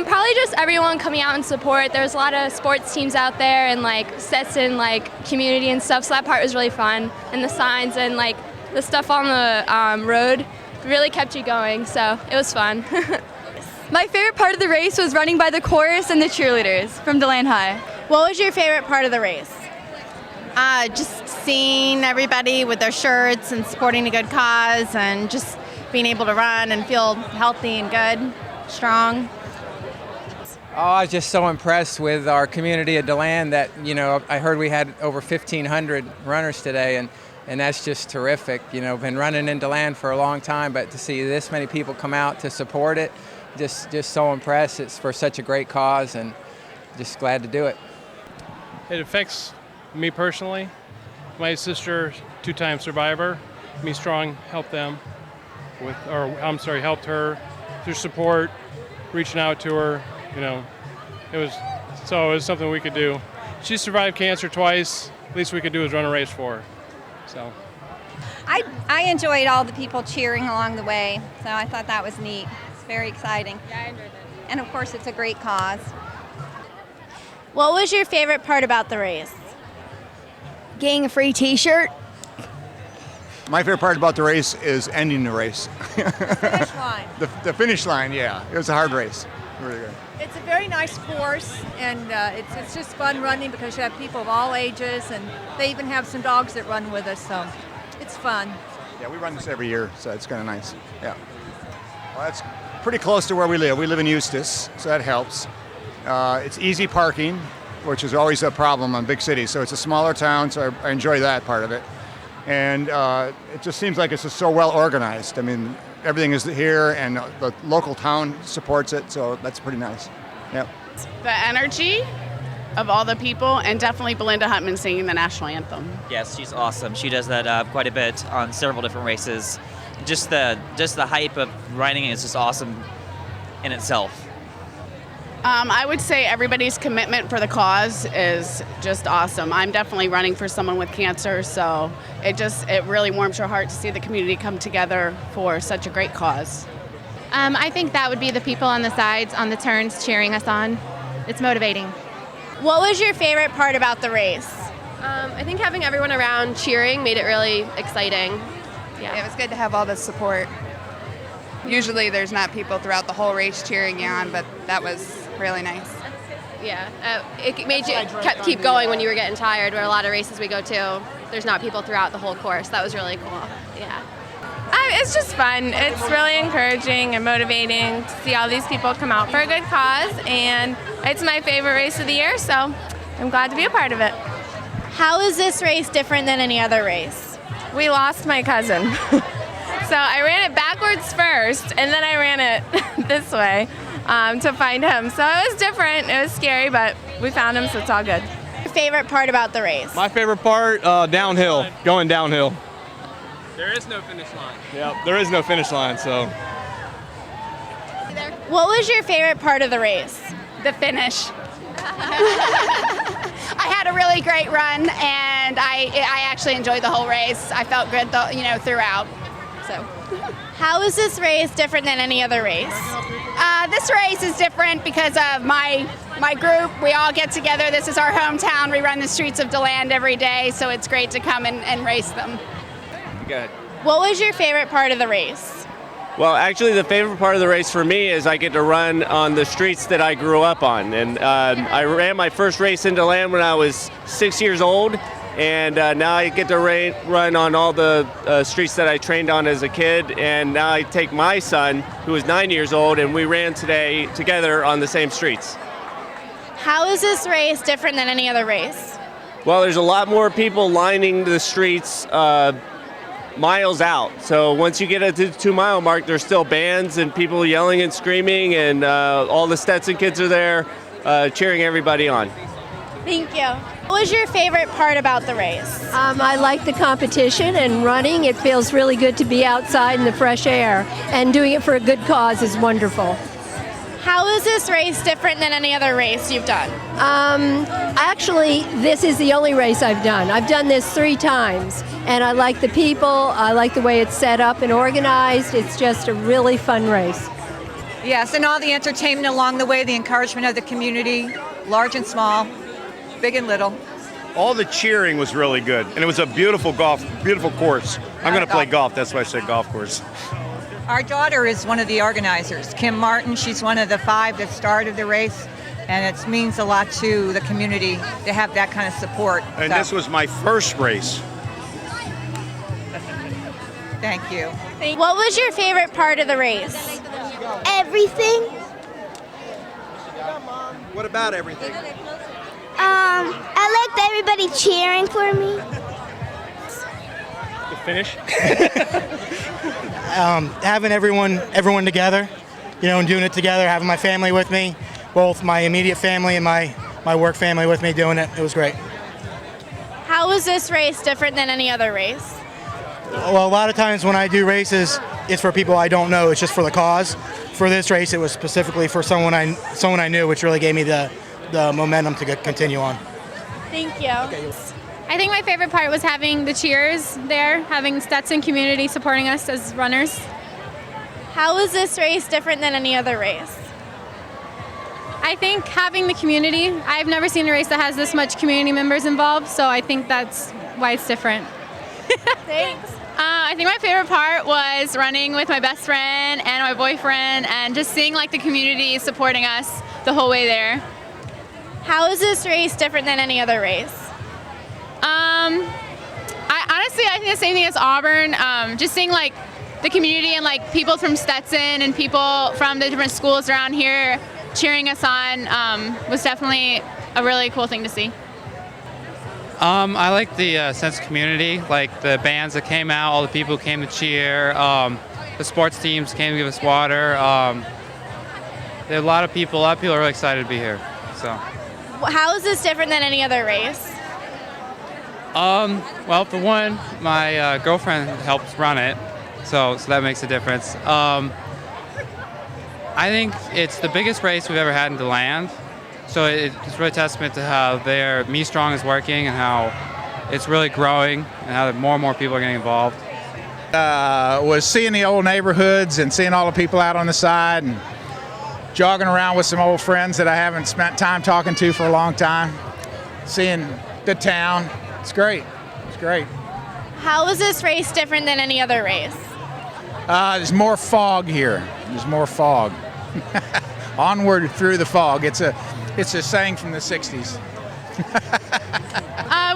Probably just everyone coming out and support. There's a lot of sports teams out there and like Stetson like community and stuff, so that part was really fun. And the signs and like the stuff on the road really kept you going, so it was fun. My favorite part of the race was running by the chorus and the cheerleaders from DeLand High. What was your favorite part of the race? Just seeing everybody with their shirts and supporting a good cause and just being able to run and feel healthy and good, strong. Oh, I was just so impressed with our community at DeLand that, I heard we had over 1,500 runners today, and that's just terrific. Been running in DeLand for a long time, but to see this many people come out to support it, just so impressed. It's for such a great cause, and just glad to do it. It affects me personally. My sister, two-time survivor, MeStrong helped them helped her through support, reaching out to her. It was something we could do. She survived cancer twice. Least we could do is run a race for her. So, I enjoyed all the people cheering along the way, so I thought that was neat. It's very exciting. Yeah, I enjoyed it. And of course, it's a great cause. What was your favorite part about the race? Getting a free t-shirt. My favorite part about the race is ending the race. The finish line. The finish line, yeah. It was a hard race. Really good. It's a very nice course, and it's just fun running because you have people of all ages, and they even have some dogs that run with us, so it's fun. Yeah, we run this every year, so it's kind of nice. Yeah. Well, that's pretty close to where we live. We live in Eustis, so that helps. It's easy parking, which is always a problem in big cities. So it's a smaller town, so I enjoy that part of it. And it just seems like it's just so well organized. I mean, everything is here, and the local town supports it, so that's pretty nice. Yeah. The energy of all the people, and definitely Belinda Huttman singing the national anthem. Yes, she's awesome. She does that quite a bit on several different races. Just the hype of riding it is just awesome in itself. I would say everybody's commitment for the cause is just awesome. I'm definitely running for someone with cancer, so it really warms your heart to see the community come together for such a great cause. I think that would be the people on the sides, on the turns, cheering us on. It's motivating. What was your favorite part about the race? I think having everyone around cheering made it really exciting. Yeah. It was good to have all the support. Usually there's not people throughout the whole race cheering you on, but that was really nice. Yeah, it made you keep going when you were getting tired, where a lot of races we go to, there's not people throughout the whole course. That was really cool. Yeah. It's just fun. It's really encouraging and motivating to see all these people come out for a good cause, and it's my favorite race of the year, so I'm glad to be a part of it. How is this race different than any other race? We lost my cousin. So I ran it backwards first, and then I ran it this way to find him. So it was different. It was scary, but we found him, so it's all good. Your favorite part about the race? my favorite part, downhill, going downhill. There is no finish line. Yeah, there is no finish line, so. What was your favorite part of the race? The finish. I had a really great run, and I actually enjoyed the whole race. I felt good, throughout. So, how is this race different than any other race? This race is different because of my group. We all get together. This is our hometown. We run the streets of DeLand every day, so it's great to come and race them. Good. What was your favorite part of the race? Well, actually, the favorite part of the race for me is I get to run on the streets that I grew up on. And I ran my first race in DeLand when I was 6 years old. And now I get to run on all the streets that I trained on as a kid. And now I take my son, who is 9 years old, and we ran today together on the same streets. How is this race different than any other race? Well, there's a lot more people lining the streets miles out. So once you get to the 2 mile mark, there's still bands and people yelling and screaming, and all the Stetson kids are there cheering everybody on. Thank you. What was your favorite part about the race? I like the competition and running. It feels really good to be outside in the fresh air, and doing it for a good cause is wonderful. How is this race different than any other race you've done? Actually, this is the only race I've done. I've done this 3 times, and I like the people. I like the way it's set up and organized. It's just a really fun race. Yes, and all the entertainment along the way, the encouragement of the community, large and small, big and little. All the cheering was really good, and it was a beautiful course. I'm going to play golf. That's why I said golf course. Our daughter is one of the organizers, Kim Martin. She's one of the 5 that started the race, and it means a lot to the community to have that kind of support. And this was my first race. Thank you. What was your favorite part of the race? Everything. What about everything? I liked everybody cheering for me. The finish? Having everyone together, and doing it together, having my family with me, both my immediate family and my work family with me doing it. It was great. How was this race different than any other race? Well, a lot of times when I do races, it's for people I don't know. It's just for the cause. For this race, it was specifically for someone I knew, which really gave me the momentum to continue on. Thank you. I think my favorite part was having the cheers there, having Stetson community supporting us as runners. How was this race different than any other race? I think having the community, I've never seen a race that has this much community members involved, so I think that's why it's different. Thanks. I think my favorite part was running with my best friend and my boyfriend and just seeing the community supporting us the whole way there. How is this race different than any other race? I think the same thing as Auburn. Just seeing the community and people from Stetson and people from the different schools around here cheering us on was definitely a really cool thing to see. I like the sense of community, like the bands that came out, all the people who came to cheer, the sports teams came to give us water. There are a lot of people are really excited to be here. So. How is this different than any other race? Well, for one, my girlfriend helps run it, so that makes a difference. I think it's the biggest race we've ever had in DeLand, so it's really a testament to how their MeStrong is working and how it's really growing and how more and more people are getting involved. Was seeing the old neighborhoods and seeing all the people out on the side and jogging around with some old friends that I haven't spent time talking to for a long time. Seeing the town. It's great. It's great. How is this race different than any other race? There's more fog here. There's more fog. Onward through the fog. It's a saying from the 60s.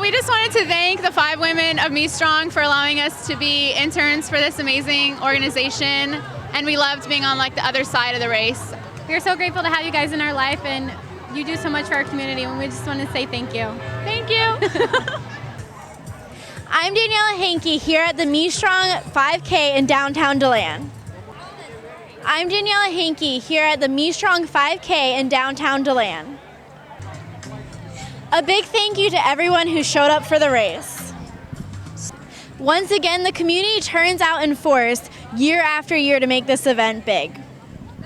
We just wanted to thank the 5 women of MeStrong for allowing us to be interns for this amazing organization, and we loved being on the other side of the race. We're so grateful to have you guys in our life, and you do so much for our community, and we just want to say thank you. Thank you. I'm Daniela Hankey here at the MeStrong 5K in downtown DeLand. I'm Daniela Hankey here at the MeStrong 5K in downtown DeLand. A big thank you to everyone who showed up for the race. Once again, the community turns out in force year after year to make this event big.